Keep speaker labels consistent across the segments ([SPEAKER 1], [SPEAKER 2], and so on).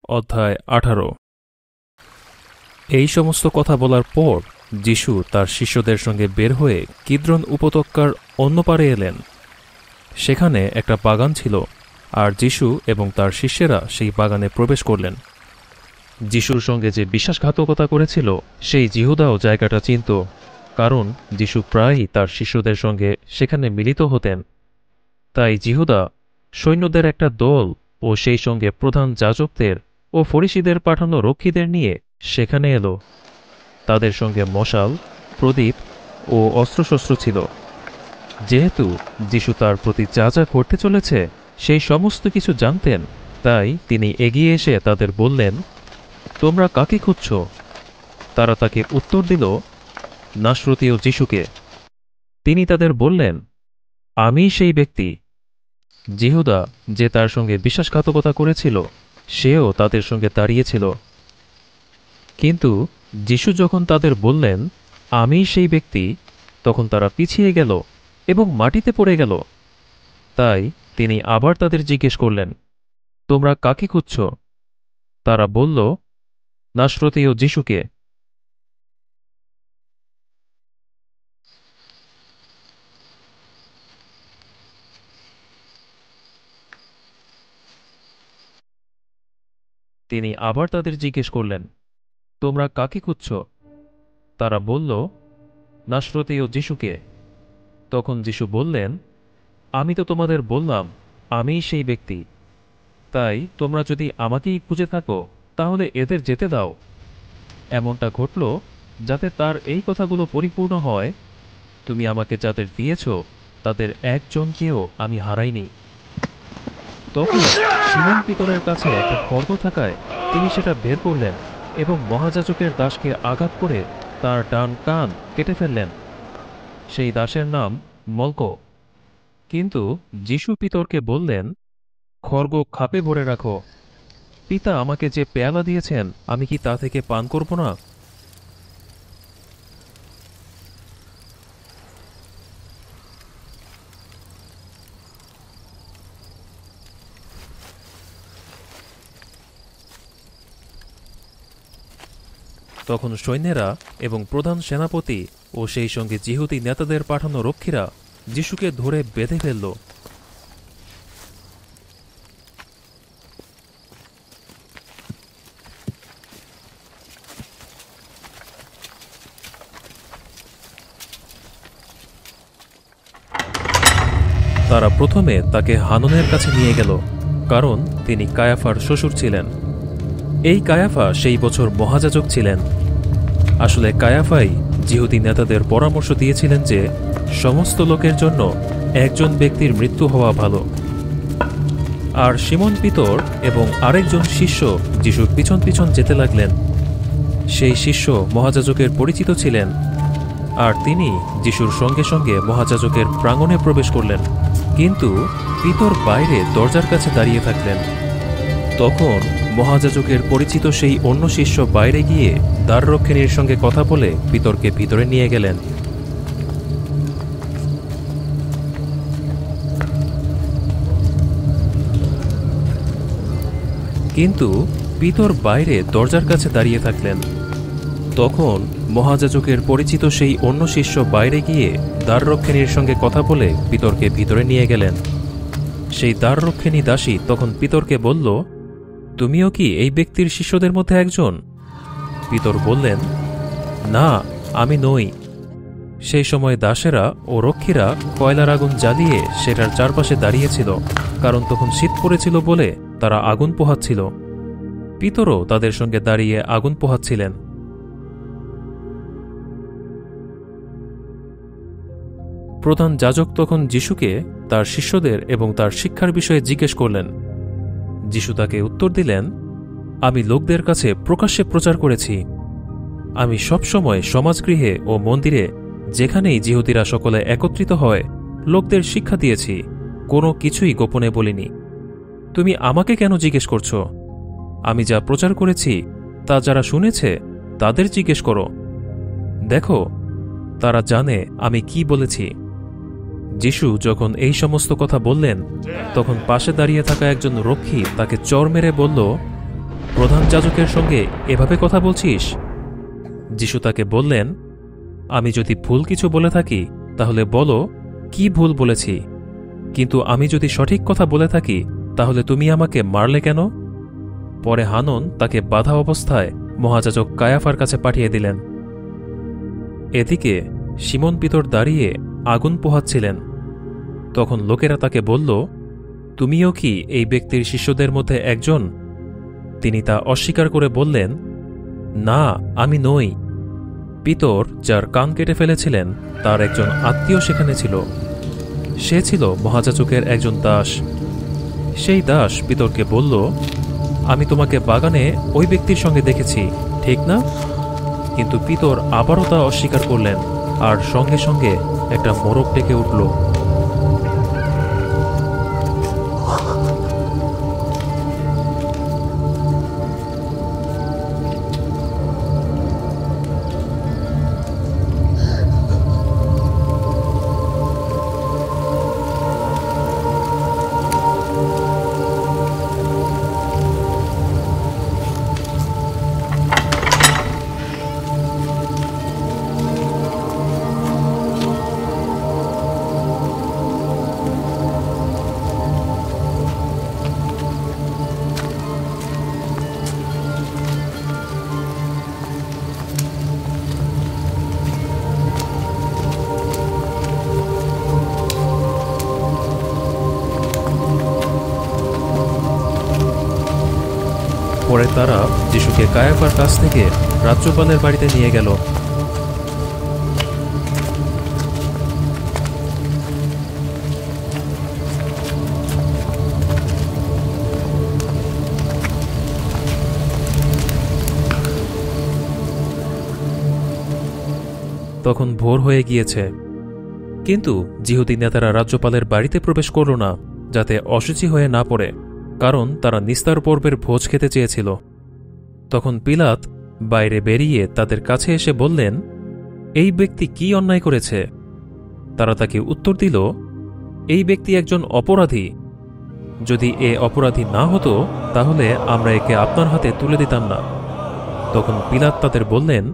[SPEAKER 1] অধ্যায় 18। এই সমস্ত কথা বলার পর যিশু তার শিষ্যদের সঙ্গে বের হয়ে কিদ্রন উপত্যকার অন্য পারে এলেন। সেখানে একটা বাগান ছিল, আর যিশু এবং তার শিষ্যেরা সেই বাগানে প্রবেশ করলেন। যিশুর সঙ্গে যে বিশ্বাসঘাতকতা করেছিল সেই জিহুদাও জায়গাটা চিনত, কারণ যিশু প্রায়ই তার শিষ্যদের সঙ্গে সেখানে মিলিত হতেন। তাই জিহুদা সৈন্যদের একটা দল ও সেই সঙ্গে প্রধান যাজকদের ও ফরিসীদের পাঠানো রক্ষীদের নিয়ে সেখানে এলো। তাদের সঙ্গে মশাল, প্রদীপ ও অস্ত্রশস্ত্র ছিল। যেহেতু যিশু তার প্রতি যা যা করতে চলেছে সেই সমস্ত কিছু জানতেন, তাই তিনি এগিয়ে এসে তাদের বললেন, তোমরা কাকে খুঁজছ? তারা তাকে উত্তর দিল, নাসরতীয় যিশুকে। তিনি তাদের বললেন, আমিই সেই ব্যক্তি। জিহুদা, যে তার সঙ্গে বিশ্বাসঘাতকতা করেছিল, সেও তাদের সঙ্গে দাঁড়িয়েছিল। কিন্তু যিশু যখন তাদের বললেন, আমিই সেই ব্যক্তি, তখন তারা পিছিয়ে গেল এবং মাটিতে পড়ে গেল। তাই তিনি আবার তাদের জিজ্ঞেস করলেন, তোমরা কাকে খুঁজছ? তারা বলল, নাসরতীয় যিশুকে। তিনি আবার তাদের জিজ্ঞেস করলেন, তোমরা কাকে খুঁজছ? তারা বলল, নাসরতীয় যিশুকে। তখন যিশু বললেন, আমি তো তোমাদের বললাম আমিই সেই ব্যক্তি। তাই তোমরা যদি আমাকেই খুঁজে থাকো, তাহলে এদের যেতে দাও। এমনটা ঘটল যাতে তার এই কথাগুলো পরিপূর্ণ হয়, তুমি আমাকে যাদের দিয়েছ তাদের একজনকেও আমি হারাইনি। তখন সিমন পিতরের কাছে একটা খড়গ থাকায় তিনি সেটা বের করলেন এবং মহাযাজকের দাসকে আঘাত করে তার ডান কান কেটে ফেললেন। সেই দাসের নাম মল্ক। কিন্তু যিশু পিতরকে বললেন, খড়গ খাপে ভরে রাখো। পিতা আমাকে যে পেয়ালা দিয়েছেন, আমি কি তা থেকে পান করব না? তখন সৈন্যেরা এবং প্রধান সেনাপতি ও সেই সঙ্গে যিহুদি নেতাদের পাঠানো রক্ষীরা যিশুকে ধরে বেঁধে ফেলল। তারা প্রথমে তাকে হাননের কাছে নিয়ে গেল, কারণ তিনি কায়াফার শ্বশুর ছিলেন। এই কায়াফা সেই বছর মহাযাজক ছিলেন। আসলে কায়াফাই যিহুদি নেতাদের পরামর্শ দিয়েছিলেন যে সমস্ত লোকের জন্য একজন ব্যক্তির মৃত্যু হওয়া ভালো। আর সিমন পিতর এবং আরেকজন শিষ্য যিশুর পিছন পিছন যেতে লাগলেন। সেই শিষ্য মহাযাজকের পরিচিত ছিলেন, আর তিনি যিশুর সঙ্গে সঙ্গে মহাযাজকের প্রাঙ্গণে প্রবেশ করলেন। কিন্তু পিতর বাইরে দরজার কাছে দাঁড়িয়ে থাকলেন। তখন মহাযাজকের পরিচিত সেই অন্য শিষ্য বাইরে গিয়ে দ্বাররক্ষিণীর সঙ্গে কথা বলে পিতরকে ভিতরে নিয়ে গেলেন। কিন্তু পিতর বাইরে দরজার কাছে দাঁড়িয়ে থাকলেন। তখন মহাযাজকের পরিচিত সেই অন্য শিষ্য বাইরে গিয়ে দ্বাররক্ষিণীর সঙ্গে কথা বলে পিতরকে ভিতরে নিয়ে গেলেন। সেই দ্বাররক্ষিণী দাসী তখন পিতরকে বলল, তুমিও কি এই ব্যক্তির শিষ্যদের মধ্যে একজন? পিতর বললেন, না, আমি নই। সেই সময় দাসেরা ও রক্ষীরা কয়লার আগুন জ্বালিয়ে সেটার চারপাশে দাঁড়িয়েছিল, কারণ তখন শীত পড়েছিল বলে তারা আগুন পোহাচ্ছিল। পিতরও তাদের সঙ্গে দাঁড়িয়ে আগুন পোহাচ্ছিলেন। প্রধান যাজক তখন যিশুকে তার শিষ্যদের এবং তার শিক্ষার বিষয়ে জিজ্ঞেস করলেন। যিশু তাকে উত্তর দিলেন, আমি লোকদের কাছে প্রকাশ্যে প্রচার করেছি। আমি সবসময় সমাজগৃহে ও মন্দিরে, যেখানেই যিহুদিরা সকলে একত্রিত হয়, লোকদের শিক্ষা দিয়েছি, কোনো কিছুই গোপনে বলিনি। তুমি আমাকে কেন জিজ্ঞেস করছ? আমি যা প্রচার করেছি তা যারা শুনেছে তাদের জিজ্ঞেস করো। দেখো, তারা জানে আমি কি বলেছি। যিশু যখন এই সমস্ত কথা বললেন, তখন পাশে দাঁড়িয়ে থাকা একজন রক্ষী তাকে চড় মেরে বলল, প্রধান যাজকের সঙ্গে এভাবে কথা বলছিস? যিশু তাকে বললেন, আমি যদি ভুল কিছু বলে থাকি তাহলে বলো কি ভুল বলেছি, কিন্তু আমি যদি সঠিক কথা বলে থাকি তাহলে তুমি আমাকে মারলে কেন? পরে হানন তাকে বাধা অবস্থায় মহাযাজক কায়াফার কাছে পাঠিয়ে দিলেন। এদিকে শিমন পিতর দাঁড়িয়ে আগুন পোহাচ্ছিলেন। তখন লোকেরা তাকে বলল, তুমিও কি এই ব্যক্তির শিষ্যদের মধ্যে একজন? তিনি তা অস্বীকার করে বললেন, না, আমি নই। পিতর, যার কান কেটে ফেলেছিলেন, তার একজন আত্মীয় সেখানে ছিল। সে ছিল মহাযাজকের একজন দাস। সেই দাস পিতরকে বলল, আমি তোমাকে বাগানে ওই ব্যক্তির সঙ্গে দেখেছি, ঠিক না? কিন্তু পিতর আবারও তা অস্বীকার করলেন, আর সঙ্গে সঙ্গে একটা মোরগ ডেকে উঠল। পরে তারা যিশুকে কায়াফার কাছ থেকে রাজ্যপালের বাড়িতে নিয়ে গেল। তখন ভোর হয়ে গিয়েছে, কিন্তু যিহুদি নেতারা রাজ্যপালের বাড়িতে প্রবেশ করল না, যাতে অশুচি হয়ে না পড়ে, কারণ তারা নিস্তার পর্বের ভোজ খেতে চেয়েছিল। তখন পিলাত বাইরে বেরিয়ে তাদের কাছে এসে বললেন, এই ব্যক্তি কি অন্যায় করেছে? তারা তাকে উত্তর দিল, এই ব্যক্তি একজন অপরাধী। যদি এ অপরাধী না হতো তাহলে আমরা একে আপনার হাতে তুলে দিতাম না। তখন পিলাত তাদের বললেন,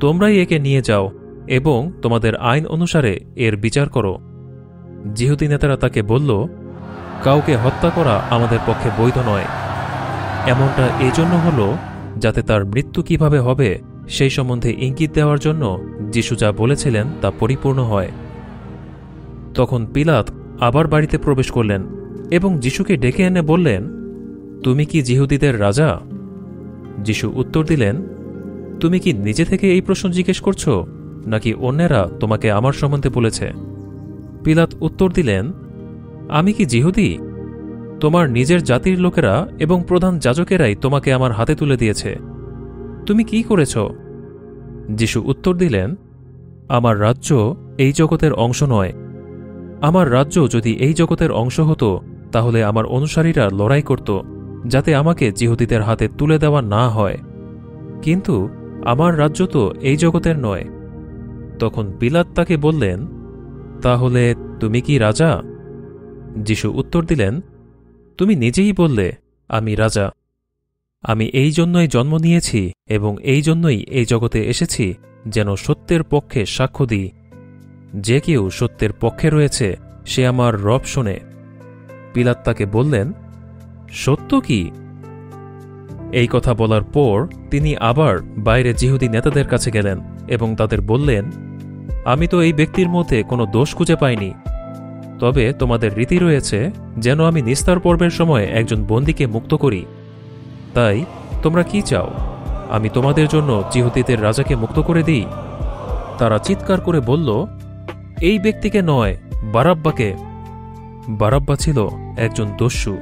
[SPEAKER 1] তোমরাই একে নিয়ে যাও এবং তোমাদের আইন অনুসারে এর বিচার করো। যিহুদি নেতারা তাকে বলল, কাউকে হত্যা করা আমাদের পক্ষে বৈধ নয়। এমনটা এজন্য হল যাতে তার মৃত্যু কিভাবে হবে সেই সম্বন্ধে ইঙ্গিত দেওয়ার জন্য যিশু যা বলেছিলেন তা পরিপূর্ণ হয়। তখন পিলাত আবার বাড়িতে প্রবেশ করলেন এবং যিশুকে ডেকে এনে বললেন, তুমি কি যিহুদিদের রাজা? যিশু উত্তর দিলেন, তুমি কি নিজে থেকে এই প্রশ্ন জিজ্ঞেস করছো, নাকি অন্যেরা তোমাকে আমার সম্বন্ধে বলেছে? পিলাত উত্তর দিলেন, আমি কি যিহুদি? তোমার নিজের জাতির লোকেরা এবং প্রধান যাজকেরাই তোমাকে আমার হাতে তুলে দিয়েছে। তুমি কি করেছ? যিশু উত্তর দিলেন, আমার রাজ্য এই জগতের অংশ নয়। আমার রাজ্য যদি এই জগতের অংশ হতো তাহলে আমার অনুসারীরা লড়াই করত যাতে আমাকে যিহুদিদের হাতে তুলে দেওয়া না হয়, কিন্তু আমার রাজ্য তো এই জগতের নয়। তখন পিলাত তাকে বললেন, তাহলে তুমি কি রাজা? যিশু উত্তর দিলেন, তুমি নিজেই বললে আমি রাজা। আমি এই জন্যই জন্ম নিয়েছি এবং এই জন্যই এই জগতে এসেছি, যেন সত্যের পক্ষে সাক্ষ্য দিই। যে কেউ সত্যের পক্ষে রয়েছে সে আমার রব শোনে। পিলাত তাকে বললেন, সত্য কি? এই কথা বলার পর তিনি আবার বাইরে যিহুদি নেতাদের কাছে গেলেন এবং তাদের বললেন, আমি তো এই ব্যক্তির মধ্যে কোনো দোষ খুঁজে পাইনি। তবে তোমাদের রীতি রয়েছে যেন আমি নিস্তার পর্বের সময় একজন বন্দীকে মুক্ত করি। তাই তোমরা কি চাও, আমি তোমাদের জন্য যিহুদিদের রাজাকে মুক্ত করে দিই? তারা চিৎকার করে বলল, এই ব্যক্তিকে নয়, বারাব্বাকে। বারাব্বা ছিল একজন দস্যু।